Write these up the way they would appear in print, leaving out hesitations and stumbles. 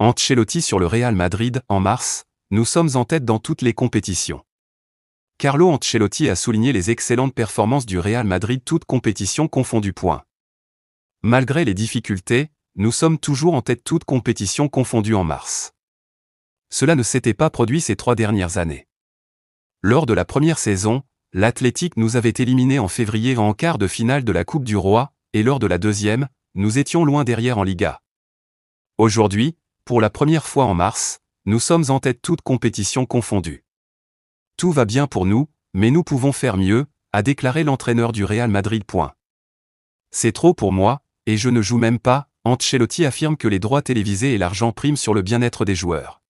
Ancelotti sur le Real Madrid. En mars, nous sommes en tête dans toutes les compétitions. Carlo Ancelotti a souligné les excellentes performances du Real Madrid toutes compétitions confondues. Malgré les difficultés, nous sommes toujours en tête toutes compétitions confondues en mars. Cela ne s'était pas produit ces 3 dernières années. Lors de la première saison, l'Athletic nous avait éliminés en février en quart de finale de la Coupe du Roi, et lors de la deuxième, nous étions loin derrière en Liga. Aujourd'hui, pour la première fois en mars, nous sommes en tête toutes compétitions confondues. Tout va bien pour nous, mais nous pouvons faire mieux, a déclaré l'entraîneur du Real Madrid. C'est trop pour moi, et je ne joue même pas. Ancelotti affirme que les droits télévisés et l'argent priment sur le bien-être des joueurs.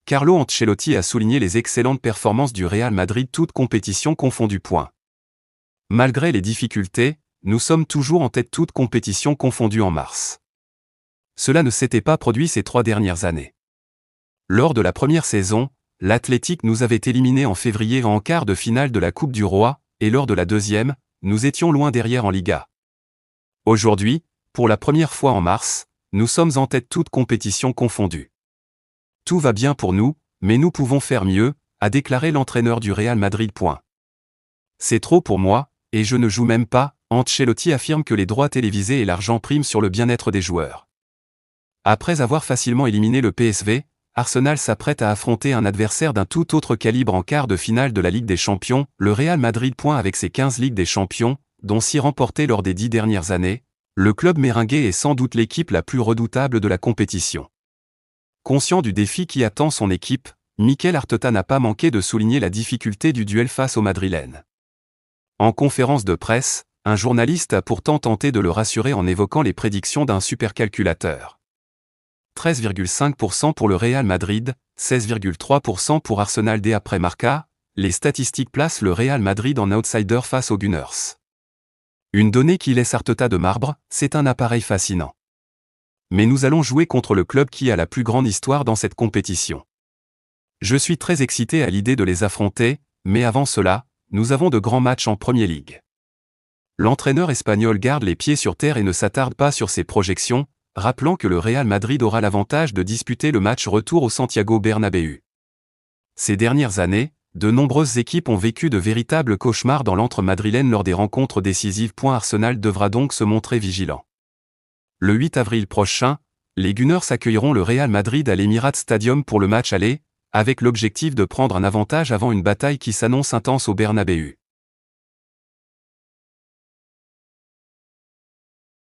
Carlo Ancelotti a souligné les excellentes performances du Real Madrid toutes compétitions confondues. Malgré les difficultés, nous sommes toujours en tête toutes compétitions confondues en mars. Cela ne s'était pas produit ces 3 dernières années. Lors de la première saison, l'Athletic nous avait éliminés en février en quart de finale de la Coupe du Roi, et lors de la deuxième, nous étions loin derrière en Liga. Aujourd'hui, pour la première fois en mars, nous sommes en tête toutes compétitions confondues. Tout va bien pour nous, mais nous pouvons faire mieux, a déclaré l'entraîneur du Real Madrid. C'est trop pour moi, et je ne joue même pas. Ancelotti affirme que les droits télévisés et l'argent priment sur le bien-être des joueurs. Après avoir facilement éliminé le PSV, Arsenal s'apprête à affronter un adversaire d'un tout autre calibre en quart de finale de la Ligue des Champions, le Real Madrid. Avec ses 15 Ligues des Champions, dont 6 remportées lors des 10 dernières années, le club merengue est sans doute l'équipe la plus redoutable de la compétition. Conscient du défi qui attend son équipe, Mikel Arteta n'a pas manqué de souligner la difficulté du duel face aux Madrilènes. En conférence de presse, un journaliste a pourtant tenté de le rassurer en évoquant les prédictions d'un supercalculateur. 13,5% pour le Real Madrid, 16,3% pour Arsenal. D'après Marca, les statistiques placent le Real Madrid en outsider face aux Gunners. Une donnée qui laisse Arteta de marbre, c'est un appareil fascinant. Mais nous allons jouer contre le club qui a la plus grande histoire dans cette compétition. Je suis très excité à l'idée de les affronter, mais avant cela, nous avons de grands matchs en Premier League. L'entraîneur espagnol garde les pieds sur terre et ne s'attarde pas sur ses projections, rappelant que le Real Madrid aura l'avantage de disputer le match retour au Santiago Bernabéu. Ces dernières années, de nombreuses équipes ont vécu de véritables cauchemars dans l'antre madrilène lors des rencontres décisives. Arsenal devra donc se montrer vigilant. Le 8 avril prochain, les Gunners accueilleront le Real Madrid à l'Emirates Stadium pour le match aller, avec l'objectif de prendre un avantage avant une bataille qui s'annonce intense au Bernabéu.